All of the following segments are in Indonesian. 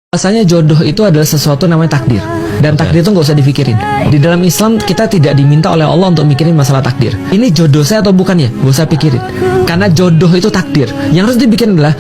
Rasanya jodoh itu adalah sesuatu namanya takdir. Dan takdir itu nggak usah dipikirin. Di dalam Islam kita tidak diminta oleh Allah untuk mikirin masalah takdir. Ini jodoh saya atau bukan ya? Nggak usah pikirin. Karena jodoh itu takdir. Yang harus dibikin adalah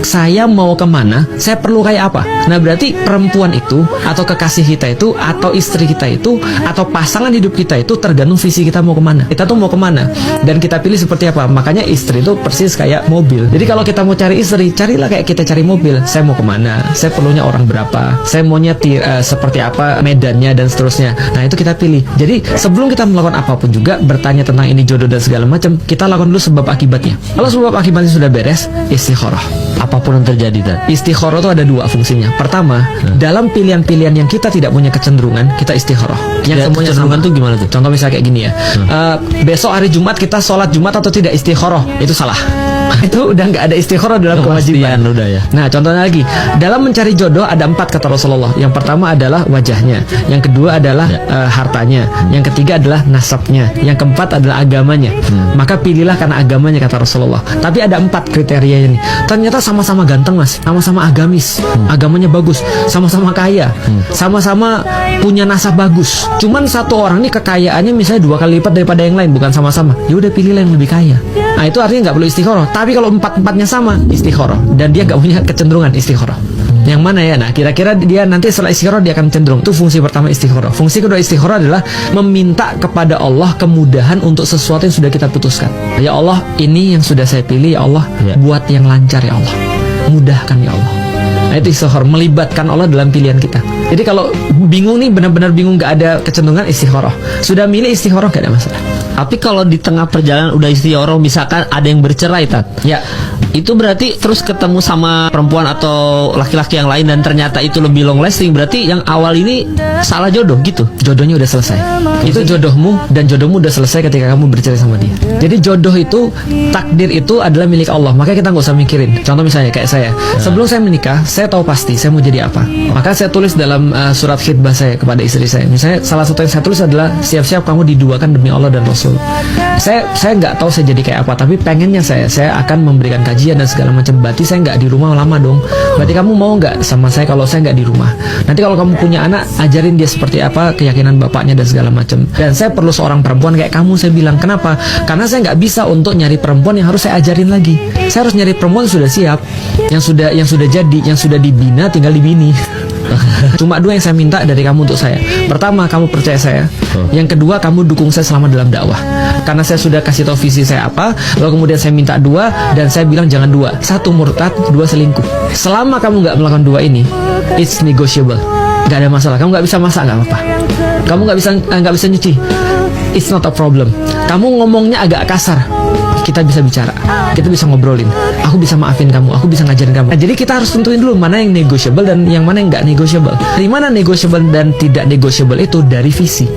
saya mau kemana, saya perlu kayak apa. Nah berarti perempuan itu, atau kekasih kita itu, atau istri kita itu, atau pasangan hidup kita itu tergantung visi kita mau kemana. Kita tuh mau kemana dan kita pilih seperti apa. Makanya istri itu persis kayak mobil. Jadi kalau kita mau cari istri, carilah kayak kita cari mobil. Saya mau kemana, saya perlunya orang berapa, saya maunya seperti apa medannya dan seterusnya. Nah itu kita pilih. Jadi sebelum kita melakukan apapun juga bertanya tentang ini jodoh dan segala macam, kita lakukan dulu sebab akibatnya. Kalau sebab akibatnya sudah beres, istikharah. Apapun yang terjadi dan Istikharah itu ada dua fungsinya. Pertama, dalam pilihan-pilihan yang kita tidak punya kecenderungan, kita istikharah. Yang semuanya kecenderungan sama. tuh gimana tuh? Contoh misalnya kayak gini ya. Besok hari Jumat kita sholat Jumat atau tidak istikharah, itu salah. Itu udah nggak ada istikharah dalam kewajiban. Udah ya. Nah contohnya lagi, dalam mencari jodoh ada 4 kata Rasulullah. Yang pertama adalah wajahnya, yang kedua adalah hartanya, yang ketiga adalah nasabnya, yang keempat adalah agamanya. Maka pilihlah karena agamanya kata Rasulullah. Tapi ada 4 kriteria ini. Ternyata sama-sama ganteng mas, sama-sama agamis, agamanya bagus, sama-sama kaya, sama-sama punya nasab bagus. Cuman satu orang ini kekayaannya misalnya 2 kali lipat daripada yang lain, bukan sama-sama. Ya udah pilihlah yang lebih kaya. Nah itu artinya nggak perlu istikharah. Tapi kalau 4-4-nya sama, istikharah. Dan dia nggak punya kecenderungan istikharah. Yang mana ya? Nah kira-kira dia nanti setelah istikharah dia akan cenderung. Itu fungsi pertama istikharah. Fungsi kedua istikharah adalah meminta kepada Allah kemudahan untuk sesuatu yang sudah kita putuskan. Ya Allah, ini yang sudah saya pilih ya Allah, buat yang lancar ya Allah, mudahkan ya Allah. Nah itu istikharah, melibatkan Allah dalam pilihan kita. Jadi kalau bingung nih, benar-benar bingung, nggak ada kecenderungan, istikharah. Sudah milih istikharah, nggak ada masalah. Tapi kalau di tengah perjalanan udah istikharah, misalkan ada yang bercerai Tat, ya itu berarti terus ketemu sama perempuan atau laki-laki yang lain dan ternyata itu lebih long lasting, berarti yang awal ini salah jodoh gitu. Jodohnya udah selesai. Itu jodohmu, dan jodohmu udah selesai ketika kamu bercerai sama dia. Jadi jodoh itu, takdir itu adalah milik Allah. Makanya kita nggak usah mikirin. Contoh misalnya kayak saya, sebelum saya menikah, saya tahu pasti saya mau jadi apa. Maka saya tulis dalam surat khitbah saya kepada istri saya. Misalnya salah satu yang saya tulis adalah siap-siap kamu diduakan demi Allah dan Rasul. Saya nggak tahu saya jadi kayak apa, tapi pengennya saya akan memberikan kajian dan segala macam. Berarti saya nggak di rumah lama dong. Berarti kamu mau nggak sama saya kalau saya nggak di rumah? Nanti kalau kamu punya anak, ajarin dia seperti apa keyakinan bapaknya dan segala macam. Dan saya perlu seorang perempuan kayak kamu. Saya bilang kenapa? Karena saya nggak bisa untuk nyari perempuan yang harus saya ajarin lagi. Saya harus nyari perempuan yang sudah siap, yang sudah jadi, yang sudah dibina, tinggal dibini. Cuma 2 yang saya minta dari kamu untuk saya. Pertama, kamu percaya saya. Yang kedua, kamu dukung saya selama dalam dakwah. Karena saya sudah kasih tahu visi saya apa, lalu kemudian saya minta 2, dan saya bilang jangan 2. 1 murtad, 2 selingkuh. Selama kamu nggak melakukan 2 ini, it's negotiable. Nggak ada masalah. Kamu nggak bisa masak, nggak apa-apa. Kamu nggak bisa nyuci, it's not a problem. Kamu ngomongnya agak kasar, kita bisa bicara, kita bisa ngobrolin, aku bisa maafin kamu, aku bisa ngajarin kamu. Nah, jadi kita harus tentuin dulu mana yang negotiable dan yang mana yang nggak negotiable. Dari mana negotiable dan tidak negotiable itu dari visi.